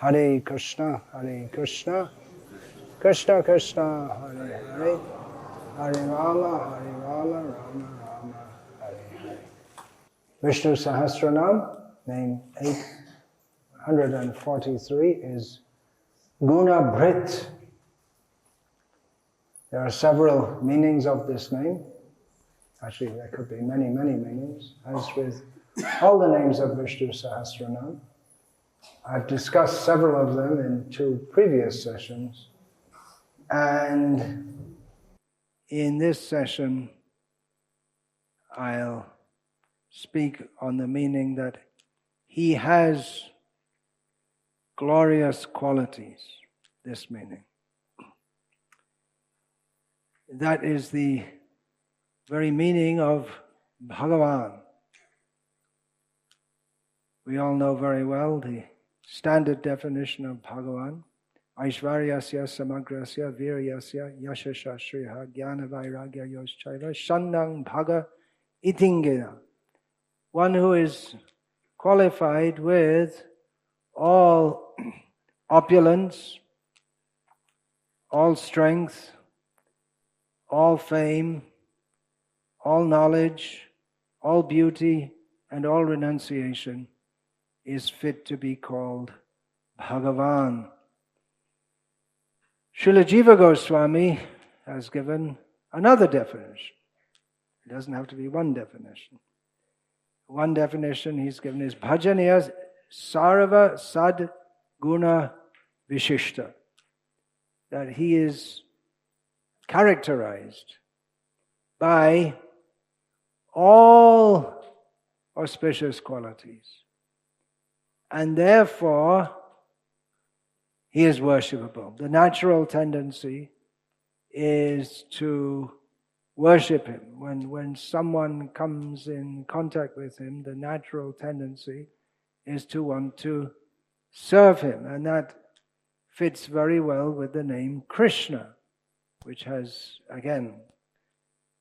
Hare Krishna, Krishna Krishna, Hare Hare, Hare Rama, Rama Rama, Hare Hare. Vishnu Sahasranama, name 843, is Guna Bhrt. There are several meanings of this name. Actually, there could be many, many meanings, as with all the names of Vishnu Sahasranama. I've discussed several of them in 2 previous sessions. And in this session, I'll speak on the meaning that he has glorious qualities, this meaning. That is the very meaning of Bhagavan. We all know very well the standard definition of Bhagavan. Aishvaryasya samagrasya viryasya yashasha shriha jnana vairagya yoschaiva shandang bhaga itingena. One who is qualified with all opulence, all strength, all fame, all knowledge, all beauty, and all renunciation is fit to be called Bhagavan. Srila Jiva Goswami has given another definition. It doesn't have to be one definition. One definition he's given is Bhajaniya Sarva Sad Guna Vishishta. That he is characterized by all auspicious qualities. And therefore, he is worshipable. The natural tendency is to worship him. When someone comes in contact with him, the natural tendency is to want to serve him. And that fits very well with the name Krishna, which has, again,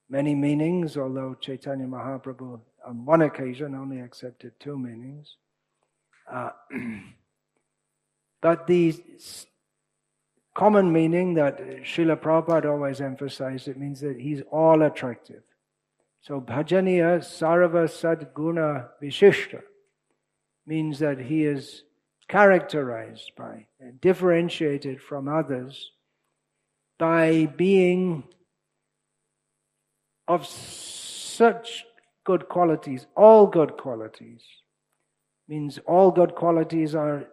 many meanings, although Chaitanya Mahaprabhu on one occasion only accepted 2 meanings. But the common meaning that Srila Prabhupada always emphasized, it means that he's all attractive. So Bhajaniya Sarva Sadguna Vishishta means that he is characterized by, differentiated from others by being of such good qualities, all good qualities. Means all good qualities are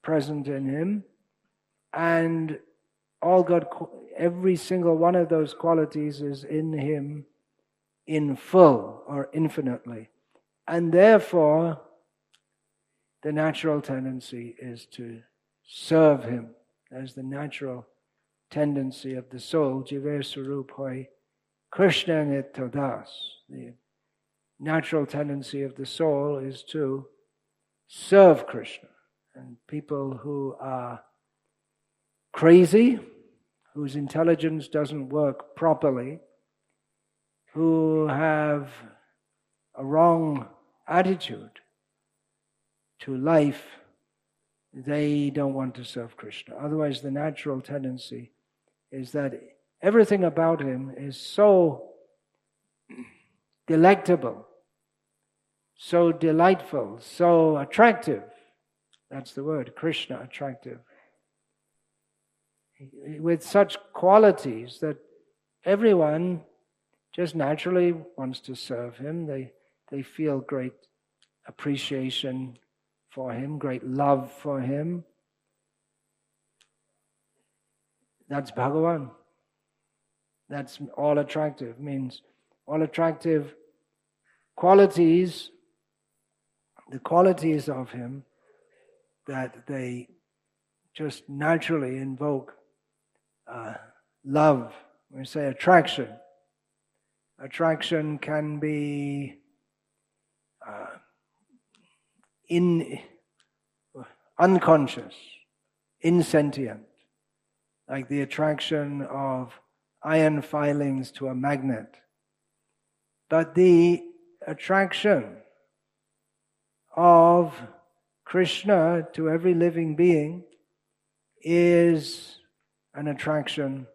present in him, and every single one of those qualities is in him in full or infinitely. And therefore, the natural tendency is to serve him as the natural tendency of the soul. Jive Sarup Hoy Krishna Nityadas. The natural tendency of the soul is to serve Krishna. And people who are crazy, whose intelligence doesn't work properly, who have a wrong attitude to life, they don't want to serve Krishna. Otherwise, the natural tendency is that everything about him is so delectable, so delightful, so attractive. That's the word, Krishna, attractive. With such qualities that everyone just naturally wants to serve him. They feel great appreciation for him, great love for him. That's Bhagavan. That's all attractive. Means all attractive qualities, the qualities of him, that they just naturally invoke love. We say attraction. Attraction can be unconscious, insentient, like the attraction of iron filings to a magnet. But the attraction of Krishna to every living being is an attraction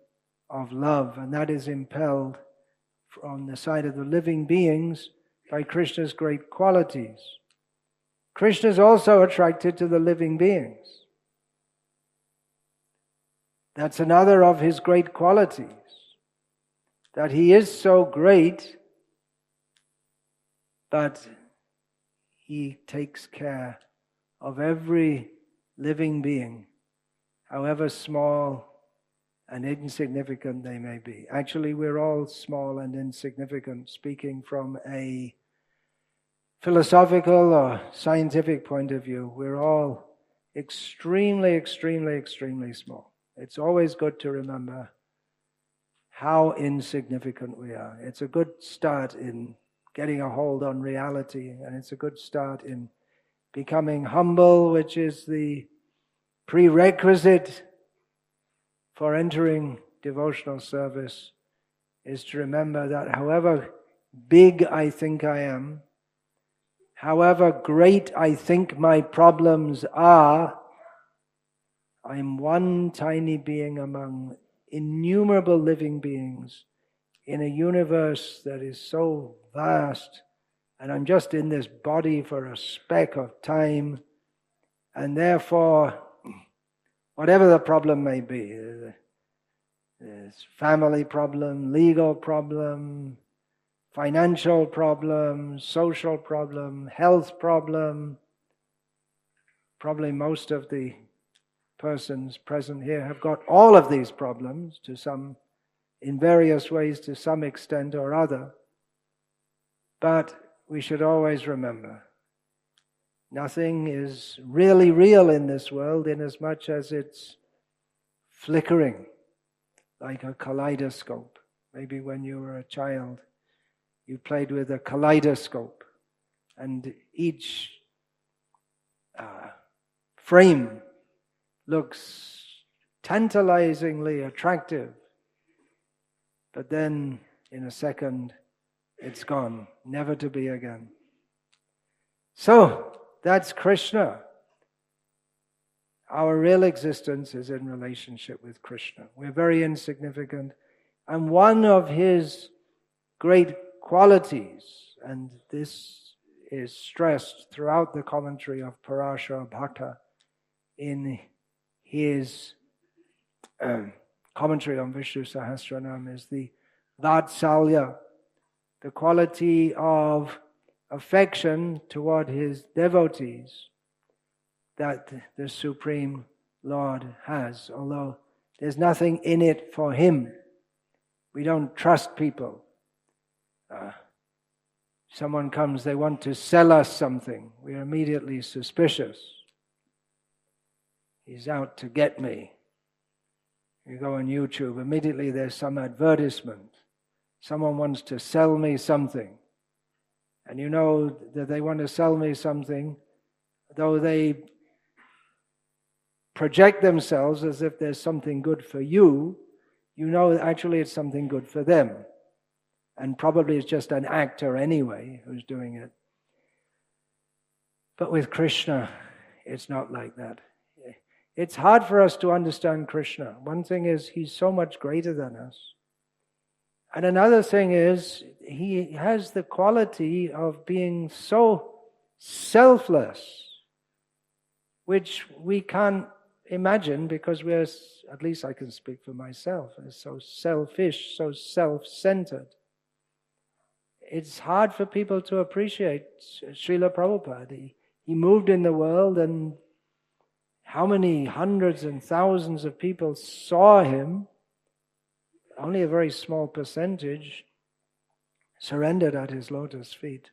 of love, and that is impelled from the side of the living beings by Krishna's great qualities. Krishna is also attracted to the living beings. That's another of his great qualities, that he is so great, but he takes care of every living being, however small and insignificant they may be. Actually, we're all small and insignificant, speaking from a philosophical or scientific point of view. We're all extremely, extremely, extremely small. It's always good to remember how insignificant we are. It's a good start in getting a hold on reality, and it's a good start in becoming humble, which is the prerequisite for entering devotional service, is to remember that however big I think I am, however great I think my problems are, I'm one tiny being among innumerable living beings in a universe that is so vast, and I'm just in this body for a speck of time, and therefore, whatever the problem may be, there's family problem, legal problem, financial problem, social problem, health problem. Probably most of the persons present here have got all of these problems to some, in various ways, to some extent or other. But we should always remember, nothing is really real in this world inasmuch as it's flickering like a kaleidoscope. Maybe when you were a child, you played with a kaleidoscope, and each frame looks tantalizingly attractive, but then in a second it's gone, never to be again. So that's Krishna. Our real existence is in relationship with Krishna. We're very insignificant, and one of his great qualities, and this is stressed throughout the commentary of Parashara Bhakta in his commentary on Vishnu Sahasranama, is the Vatsalya, the quality of affection toward his devotees that the Supreme Lord has, although there's nothing in it for him. We don't trust people. Someone comes, they want to sell us something, we're immediately suspicious. He's out to get me. You go on YouTube, immediately there's some advertisement. Someone wants to sell me something. And you know that they want to sell me something, though they project themselves as if there's something good for you, you know actually it's something good for them. And probably it's just an actor anyway who's doing it. But with Krishna, it's not like that. It's hard for us to understand Krishna. One thing is, he's so much greater than us. And another thing is, he has the quality of being so selfless, which we can't imagine because we're, at least I can speak for myself, we're so selfish, so self-centered. It's hard for people to appreciate Srila Prabhupada. He moved in the world, and how many hundreds and thousands of people saw him? Only a very small percentage surrendered at his lotus feet.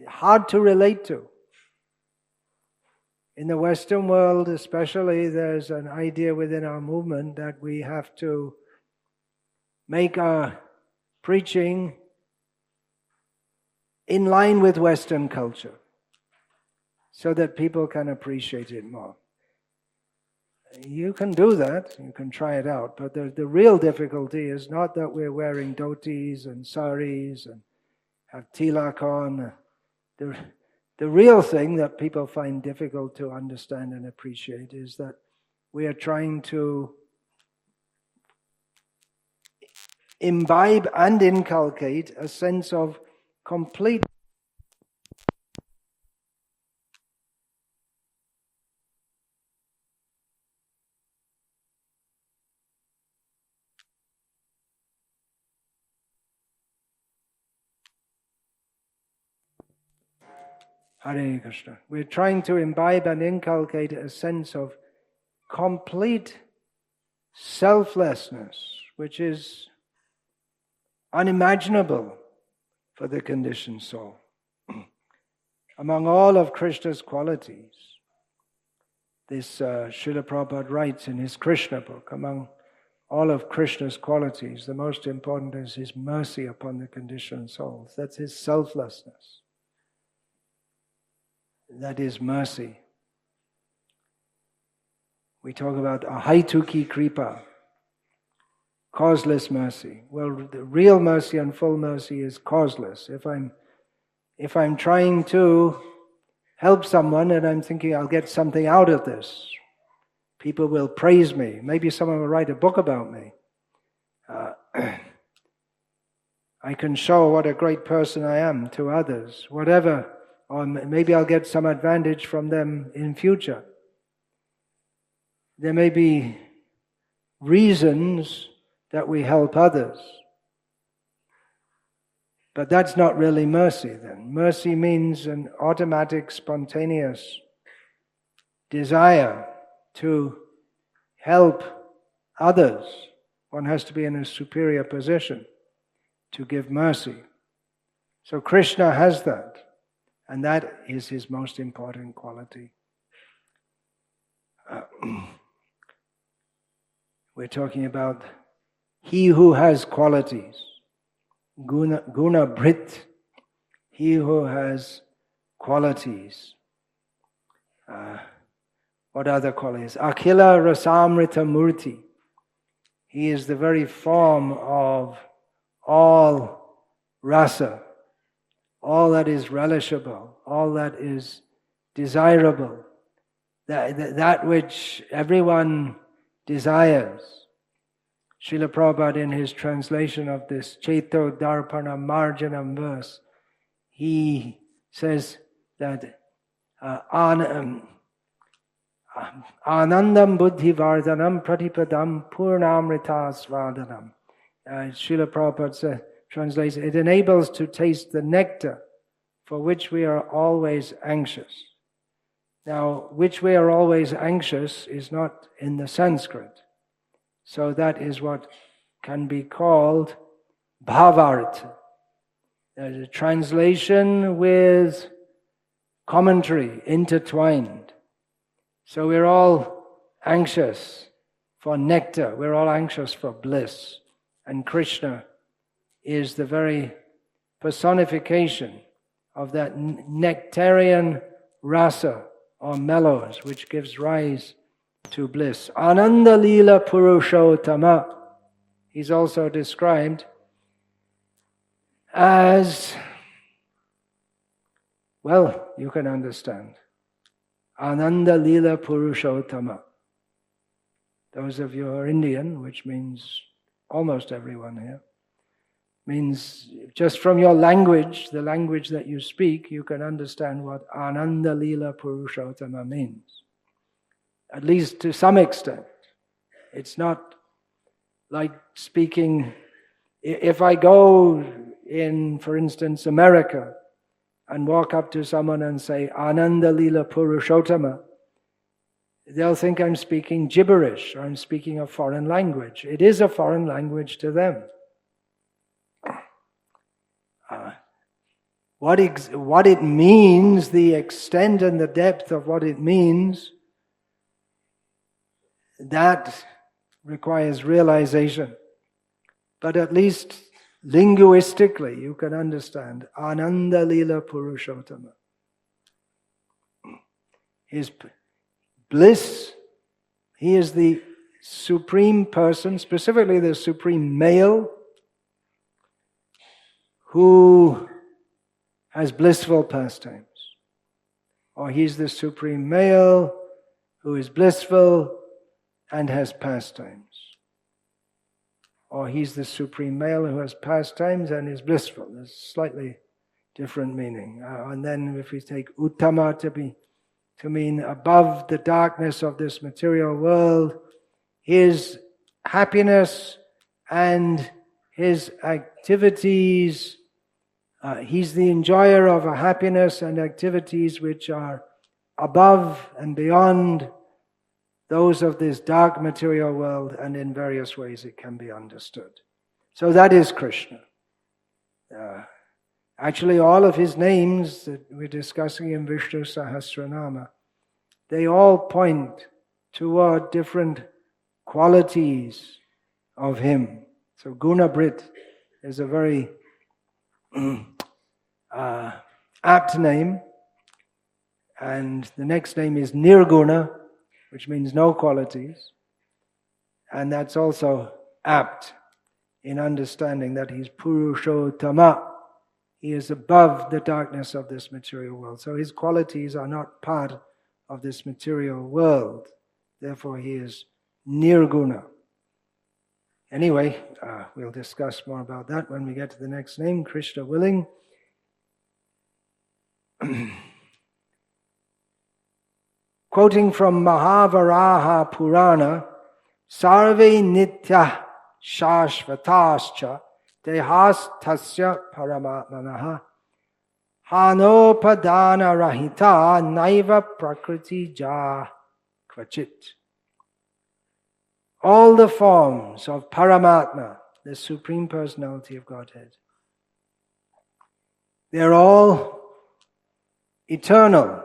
Hard to relate to. In the Western world especially, there's an idea within our movement that we have to make our preaching in line with Western culture so that people can appreciate it more. You can do that, you can try it out, but the real difficulty is not that we're wearing dhotis and saris and have tilak on. The The real thing that people find difficult to understand and appreciate is that we are trying to imbibe and inculcate a sense of complete Hare Krishna. We're trying to imbibe and inculcate a sense of complete selflessness, which is unimaginable for the conditioned soul. Among all of Krishna's qualities, this Srila Prabhupada writes in his Krishna book, among all of Krishna's qualities, the most important is his mercy upon the conditioned souls. That's his selflessness. That is mercy. We talk about ahaituki kripa, causeless mercy. Well, the real mercy and full mercy is causeless. If I'm trying to help someone and I'm thinking I'll get something out of this, people will praise me. Maybe someone will write a book about me. I can show what a great person I am to others, whatever. Or maybe I'll get some advantage from them in future. There may be reasons that we help others. But that's not really mercy then. Mercy means an automatic, spontaneous desire to help others. One has to be in a superior position to give mercy. So Krishna has that. And that is his most important quality. We're talking about he who has qualities. Guna Bhrt. He who has qualities. What other qualities? Akhila Rasamrita Murti. He is the very form of all rasa. All that is relishable, all that is desirable, that which everyone desires. Srila Prabhupada, in his translation of this Cheto Darpana Marjanam verse, he says that Anandam Buddhi Vardhanam Pratipadam Purnamrita Svadanam. Srila Prabhupada translates, it enables to taste the nectar for which we are always anxious. Now, which we are always anxious is not in the Sanskrit. So that is what can be called Bhrt. There's a translation with commentary intertwined. So we're all anxious for nectar. We're all anxious for bliss. And Krishna is the very personification of that nectarian rasa or mellows which gives rise to bliss. Ananda Lila Purushottama. He's also described as, well, you can understand. Ananda Lila Purushottama. Those of you who are Indian, which means almost everyone here, means just from your language, the language that you speak, you can understand what Ananda Lila Purushottama means. At least to some extent. It's not like speaking, if I go in, for instance, America, and walk up to someone and say, Ananda Lila Purushottama, they'll think I'm speaking gibberish, or I'm speaking a foreign language. It is a foreign language to them. What it means, the extent and the depth of what it means, that requires realization. But at least linguistically, you can understand Ananda Lila Purushottama. His bliss, he is the supreme person, specifically the supreme male, who has blissful pastimes. or He's the Supreme Male who is blissful and has pastimes. Or He's the Supreme Male who has pastimes and is blissful. There's slightly different meaning. And then if we take Uttama to mean above the darkness of this material world, His happiness and His activities, He's the enjoyer of a happiness and activities which are above and beyond those of this dark material world, and in various ways it can be understood. So that is Krishna. Actually, all of His names that we're discussing in Vishnu Sahasranama, they all point toward different qualities of Him. So Guna Bhrt is a very apt name, and the next name is Nirguna, which means no qualities, and that's also apt in understanding that He's Purushottama. He is above the darkness of this material world. So His qualities are not part of this material world. Therefore He is Nirguna. Anyway, we'll discuss more about that when we get to the next name, Krishna willing. Quoting from Mahavaraha Purana, Sarve Nitya Shashvatascha Dehastasya Paramatmanaha Hanopadana Rahita Naiva Prakriti Ja Kvachit. All the forms of Paramatma, the Supreme Personality of Godhead, they're all eternal.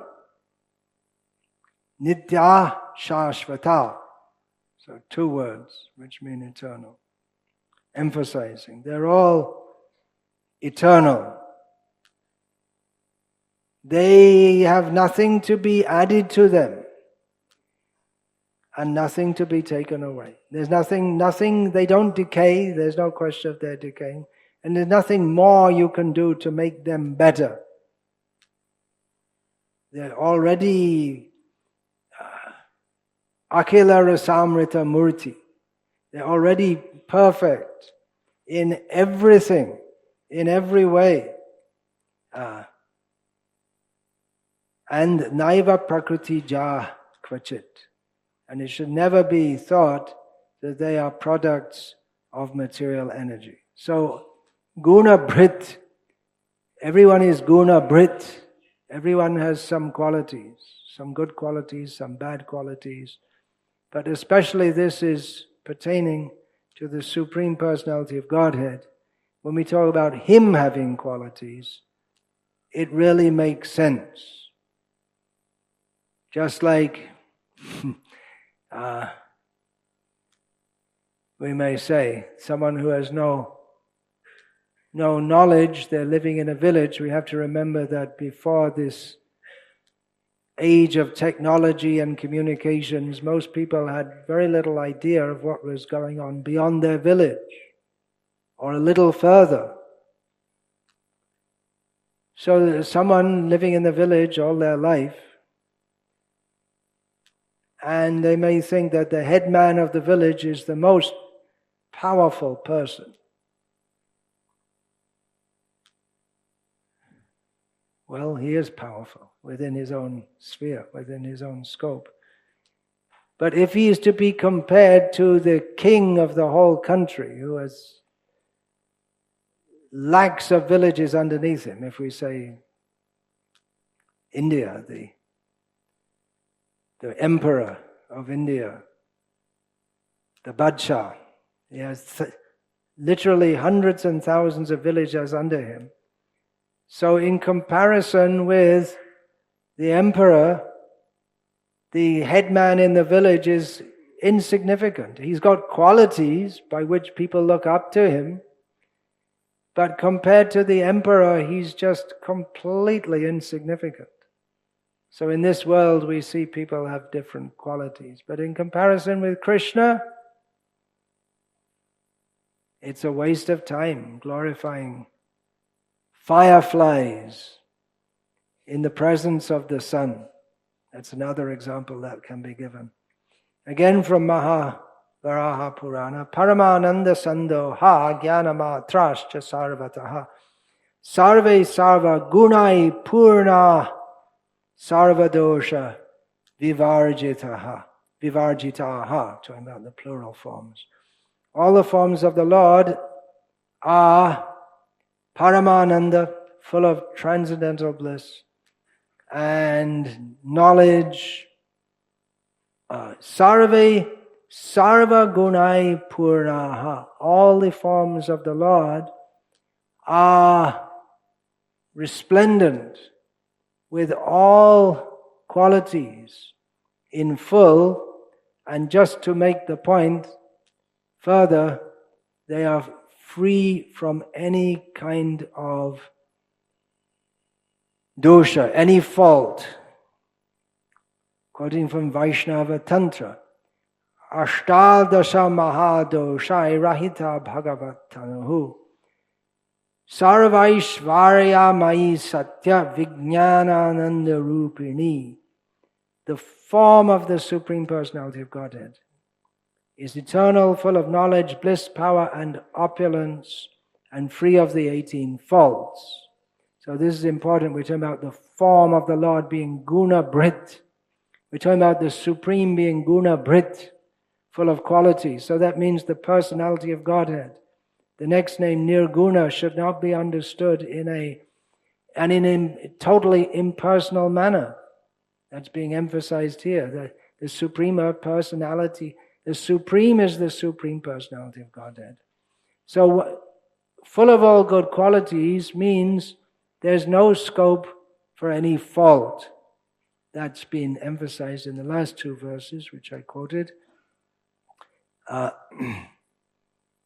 Nitya Shashvata. So 2 words which mean eternal. Emphasizing, they're all eternal. They have nothing to be added to them and nothing to be taken away. There's nothing, they don't decay, there's no question of their decaying, and there's nothing more you can do to make them better. They're already Akhila Rasamrita Murti. They're already perfect in everything, in every way. And Naiva Prakriti Ja Kvachit. And it should never be thought that they are products of material energy. So, Guna Bhrt, everyone is Guna Bhrt. Everyone has some qualities, some good qualities, some bad qualities. But especially this is pertaining to the Supreme Personality of Godhead. When we talk about Him having qualities, it really makes sense. Just like we may say, someone who has no knowledge, they're living in a village. We have to remember that before this age of technology and communications, most people had very little idea of what was going on beyond their village or a little further. So there's someone living in the village all their life, and they may think that the headman of the village is the most powerful person. Well, he is powerful within his own sphere, within his own scope. But if he is to be compared to the king of the whole country, who has lakhs of villages underneath him, if we say India, the emperor of India, the Badshah, he has literally hundreds and thousands of villagers under him. So in comparison with the emperor, the headman in the village is insignificant. He's got qualities by which people look up to him, but compared to the emperor, he's just completely insignificant. So in this world, we see people have different qualities. But in comparison with Krishna, it's a waste of time glorifying fireflies in the presence of the sun. That's another example that can be given. Again from Mahavaraha Purana, Paramananda Sandoha Jnanamatrascha Sarvataha Sarve Sarva Gunai Purna Sarvadosha Vivarjitaha, talking about the plural forms. All the forms of the Lord are Paramananda, full of transcendental bliss and knowledge. Sarve Sarva Gunai Purnaha. All the forms of the Lord are resplendent with all qualities in full, and just to make the point further, they are free from any kind of dosha, any fault. Quoting from Vaishnava Tantra, Ashtadasha Mahadoshai Rahita Bhagavat Tanuhu Sarvaishvarya Mai Satya Vijnanananda Rupini. The form of the Supreme Personality of Godhead is eternal, full of knowledge, bliss, power, and opulence, and free of the 18 faults. So this is important. We're talking about the form of the Lord being Guna Bhrt. We're talking about the Supreme being Guna Bhrt, full of qualities. So that means the personality of Godhead. The next name, Nirguna, should not be understood in a totally impersonal manner. That's being emphasized here. The Supreme Personality, the Supreme is the Supreme Personality of Godhead. So, full of all good qualities means there's no scope for any fault. That's been emphasized in the last two verses, which I quoted.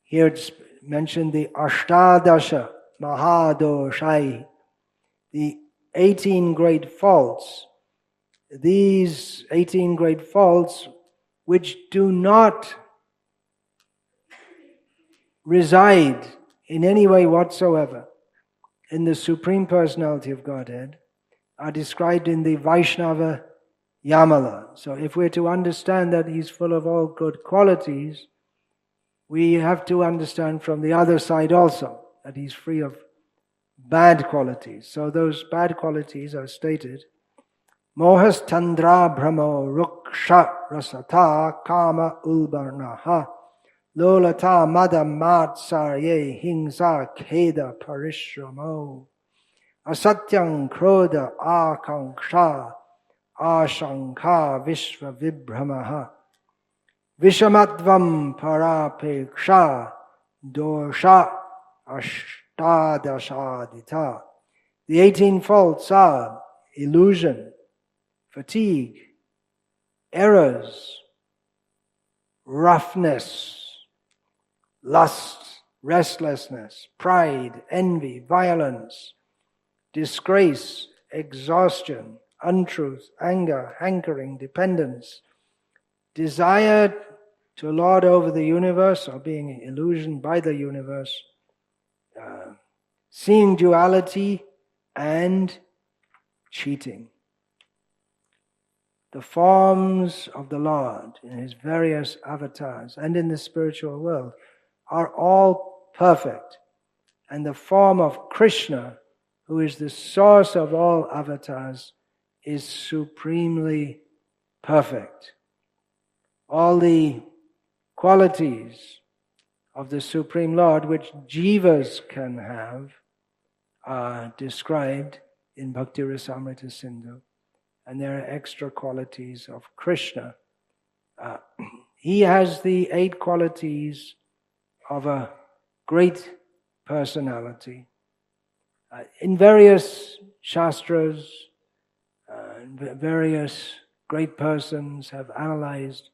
Here it's mentioned the Ashtadasha Mahadoshai, the 18 great faults. These 18 great faults which do not reside in any way whatsoever in the Supreme Personality of Godhead are described in the Vaishnava Yamala. So if we're to understand that He's full of all good qualities, we have to understand from the other side also that He's free of bad qualities. So those bad qualities are stated. Mohas Tandra Brahmo Ruksha Rasata Kama Ulbarnaha Lolata Mada Matsarye Hingsa Kheda Parishramo Asatyang Krodha Akanksha Ashankha Vishva Vibhramaha Vishamatvam Parapeksha Dosha Ashtadashadita. The 18 faults are illusion, fatigue, errors, roughness, lust, restlessness, pride, envy, violence, disgrace, exhaustion, untruth, anger, hankering, dependence, desire to lord over the universe or being illusioned by the universe, seeing duality, and cheating. The forms of the Lord in His various avatars and in the spiritual world are all perfect. And the form of Krishna, who is the source of all avatars, is supremely perfect. All the qualities of the Supreme Lord which jivas can have are described in Bhakti Rasamrita Sindhu. And there are extra qualities of Krishna. He has the 8 qualities of a great personality. In various shastras, various great persons have analyzed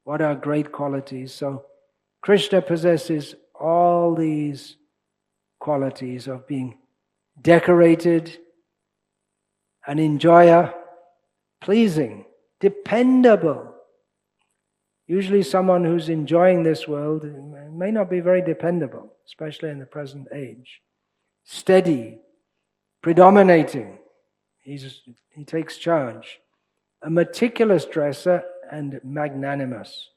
what are great qualities. So Krishna possesses all these qualities of being decorated, an enjoyer, pleasing, dependable. Usually someone who's enjoying this world may not be very dependable, especially in the present age. Steady, predominating, He takes charge. A meticulous dresser and magnanimous.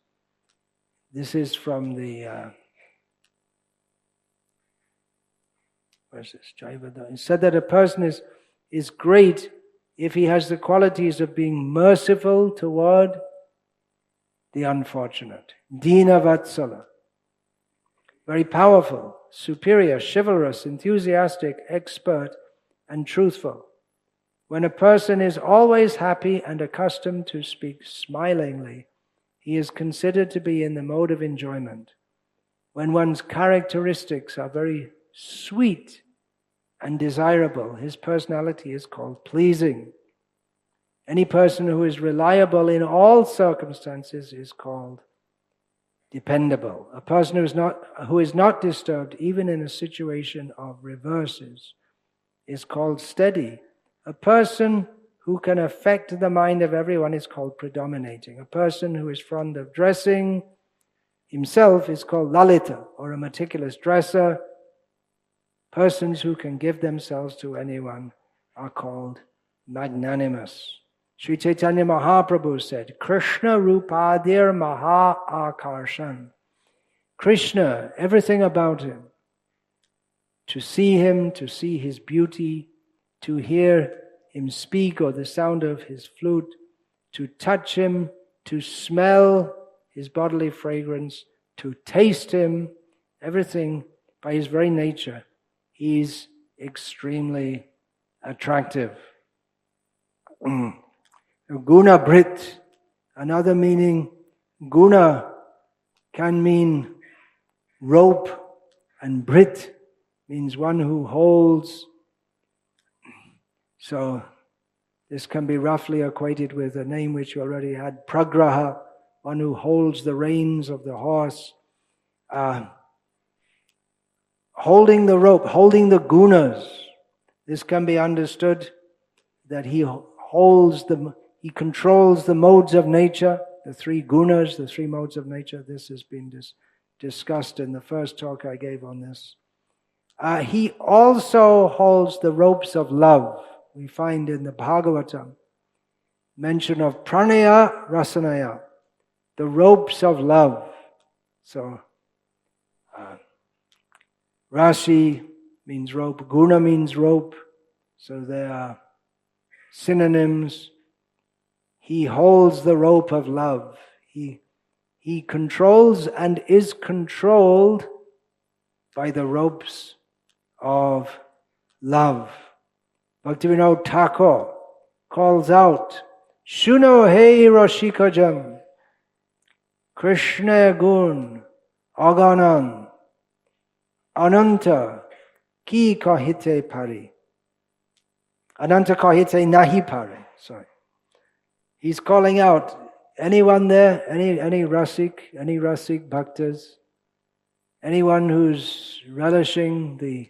This is from the where's this? Jayavada. He said that a person is great if he has the qualities of being merciful toward the unfortunate. Dina Vatsala. Very powerful, superior, chivalrous, enthusiastic, expert, and truthful. When a person is always happy and accustomed to speak smilingly, he is considered to be in the mode of enjoyment. When one's characteristics are very sweet and desirable, his personality is called pleasing. Any person who is reliable in all circumstances is called dependable. A person who is not disturbed, even in a situation of reverses, is called steady. A person who can affect the mind of everyone is called predominating. A person who is fond of dressing himself is called lalita, or a meticulous dresser. Persons who can give themselves to anyone are called magnanimous. Sri Chaitanya Mahaprabhu said, Krishna Rupadir Maha Akarshan. Krishna, everything about him. To see him, to see his beauty, to hear him speak or the sound of his flute, to touch him, to smell his bodily fragrance, to taste him, everything by his very nature, he's extremely attractive. Guna Bhrt, another meaning, Guna can mean rope, and Bhrt means one who holds. So this can be roughly equated with a name which you already had, Pragraha, one who holds the reins of the horse. Holding the rope, holding the gunas. This can be understood that he controls the modes of nature, the three gunas, the three modes of nature. This has been discussed in the first talk I gave on this. He also holds the ropes of love. We find in the Bhagavatam mention of pranaya rasanaya, the ropes of love. So, Rasi means rope, Guna means rope, so they are synonyms. He holds the rope of love. He controls and is controlled by the ropes of love. Bhaktivinoda Thakur calls out, Shuno he Roshikajam, Krishna gun, Aganan, Ananta ki kahite pari. Ananta kahite nahi pari. Sorry. He's calling out, anyone there, any rasik bhaktas, anyone who's relishing the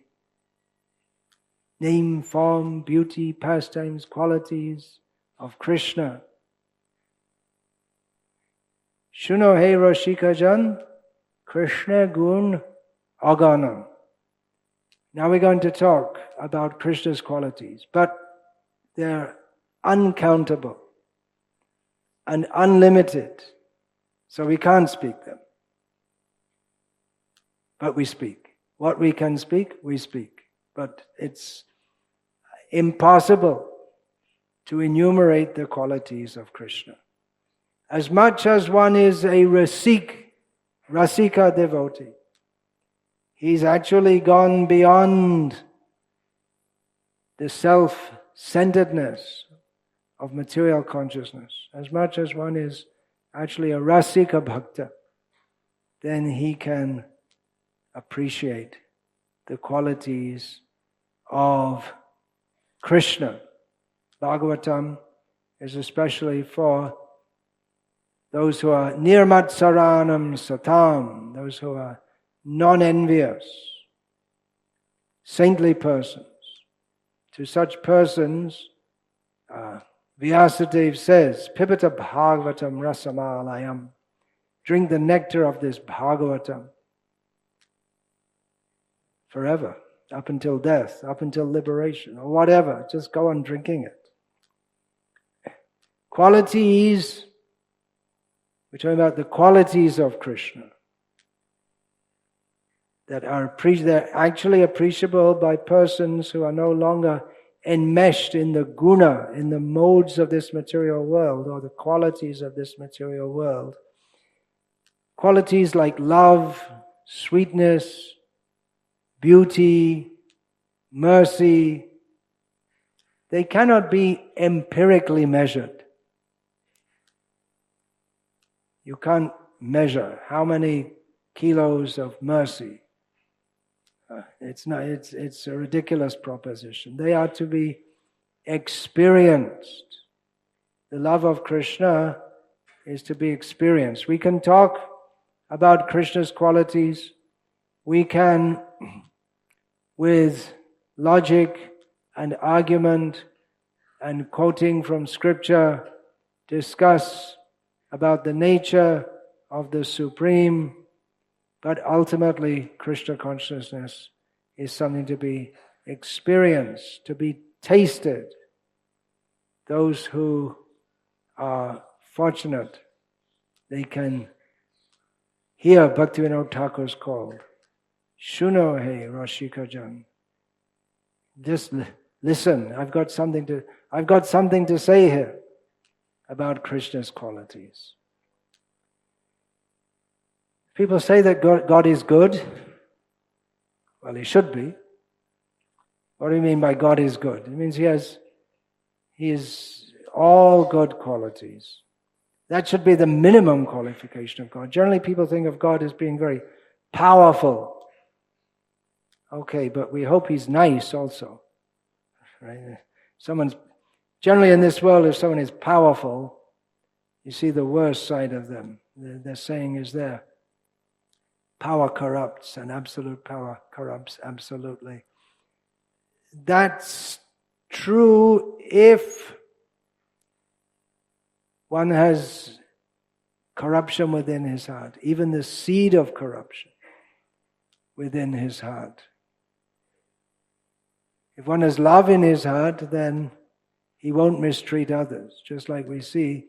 name, form, beauty, pastimes, qualities of Krishna. Shuno he Roshikajan, Krishna gun agana. Now we're going to talk about Krishna's qualities, but they're uncountable and unlimited, so we can't speak them. But we speak. What we can speak, we speak. But it's impossible to enumerate the qualities of Krishna. As much as one is a rasika devotee, he's actually gone beyond the self-centeredness of material consciousness. As much as one is actually a rasika bhakta, then he can appreciate the qualities of Krishna. Bhagavatam is especially for those who are nirmatsaranam satam, those who are non-envious, saintly persons. To such persons, Vyasadeva says, Pipata Bhagavatam Rasamalayam, drink the nectar of this Bhagavatam forever, up until death, up until liberation, or whatever, just go on drinking it. qualities, we're talking about the qualities of Krishna that are they're actually appreciable by persons who are no longer enmeshed in the guna, in the modes of this material world or the qualities of this material world. Qualities like love, sweetness, beauty, mercy, they cannot be empirically measured. You can't measure how many kilos of mercy. It's a ridiculous proposition. They are to be experienced. The love of Krishna is to be experienced. We can talk about Krishna's qualities. We can, with logic and argument and quoting from scripture, discuss about the nature of the Supreme, but ultimately Krishna consciousness is something to be experienced, to be tasted. Those who are fortunate, they can hear Bhaktivinoda Thakur's call. Shuno he Rashika Jan. Just listen. I've got something to say here about Krishna's qualities. People say that God is good. Well, He should be. What do you mean by God is good? It means He is all good qualities. That should be the minimum qualification of God. Generally, people think of God as being very powerful. Okay, but we hope He's nice also. Right? Generally in this world, if someone is powerful, you see the worst side of them. Their saying is there. Power corrupts, and absolute power corrupts absolutely. That's true if one has corruption within his heart, even the seed of corruption within his heart. If one has love in his heart, then he won't mistreat others. Just like we see,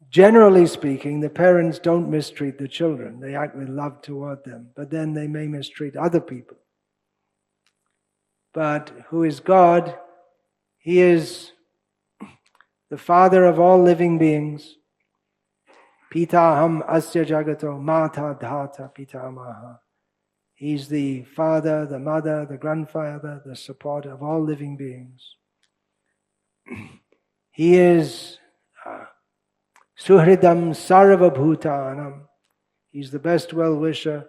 generally speaking, the parents don't mistreat the children. They act with love toward them. But then they may mistreat other people. But who is God? He is the Father of all living beings. Pitaham asya jagato mata dhata pitamaha. He's the father, the mother, the grandfather, the support of all living beings. He is Suhridam Sarvabhutanam. He's the best well-wisher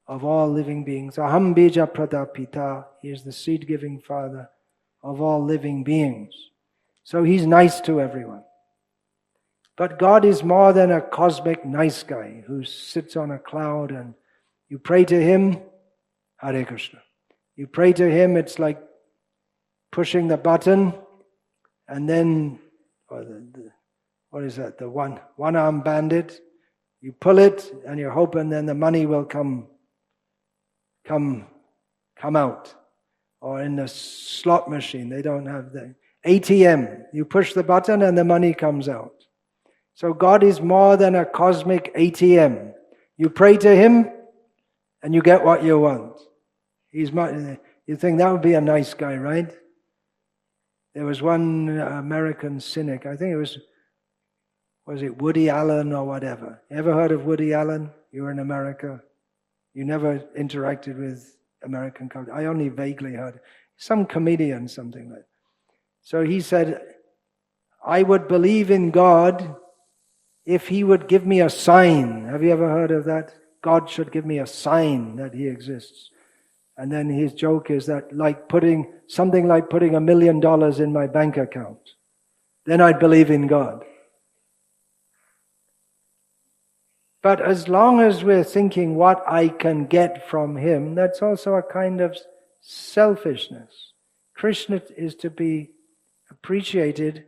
of all living beings. Aham bija pradapita. He is the seed-giving father of all living beings. So He's nice to everyone. But God is more than a cosmic nice guy who sits on a cloud and you pray to Him, Hare Krishna. You pray to Him, it's like pushing the button and then, what is that, the one-arm bandit? You pull it and you're hoping then the money will come out. Or in the slot machine, they don't have the ATM. You push the button and the money comes out. So God is more than a cosmic ATM. You pray to Him and you get what you want. You think that would be a nice guy, right? There was one American cynic, I think it was it Woody Allen or whatever? You ever heard of Woody Allen? You were in America. You never interacted with American culture. I only vaguely heard. Some comedian, something like that. So he said, I would believe in God if He would give me a sign. Have you ever heard of that? God should give me a sign that He exists. And then his joke is that putting $1 million in my bank account. Then I'd believe in God. But as long as we're thinking what I can get from Him, that's also a kind of selfishness. Krishna is to be appreciated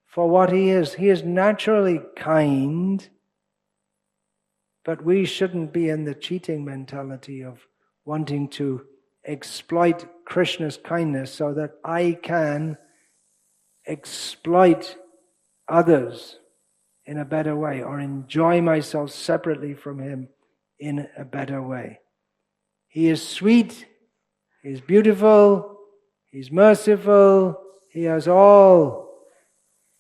for what He is. He is naturally kind, but we shouldn't be in the cheating mentality of wanting to exploit Krishna's kindness so that I can exploit others in a better way, or enjoy myself separately from him in a better way. He is sweet, he is beautiful, he is merciful, he has all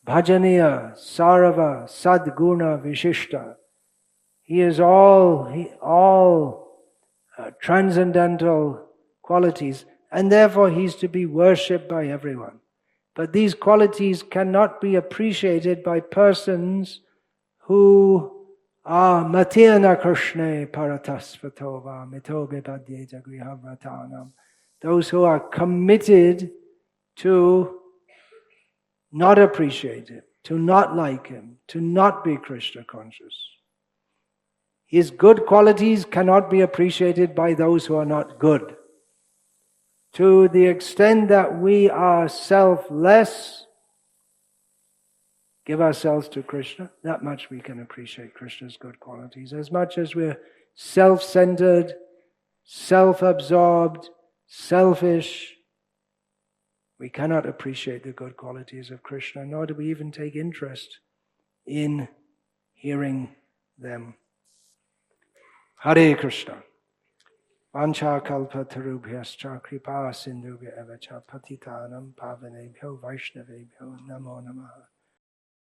bhajaniya, sarava, sadguna, vishishta. He is all transcendental qualities, and therefore he is to be worshipped by everyone. But these qualities cannot be appreciated by persons who are matirna krishne paratasvatova mitobe padyeta grihavratanam. Those who are committed to not appreciate him, to not like him, to not be Krishna conscious. His good qualities cannot be appreciated by those who are not good. To the extent that we are selfless, give ourselves to Krishna, that much we can appreciate Krishna's good qualities. As much as we're self-centered, self-absorbed, selfish, we cannot appreciate the good qualities of Krishna, nor do we even take interest in hearing them. Hare Krishna. Vancha kalpa tarubhyascha kripa sindhubhya evacha patitanam pavanebhyo vaishnavebhyo namo namaha.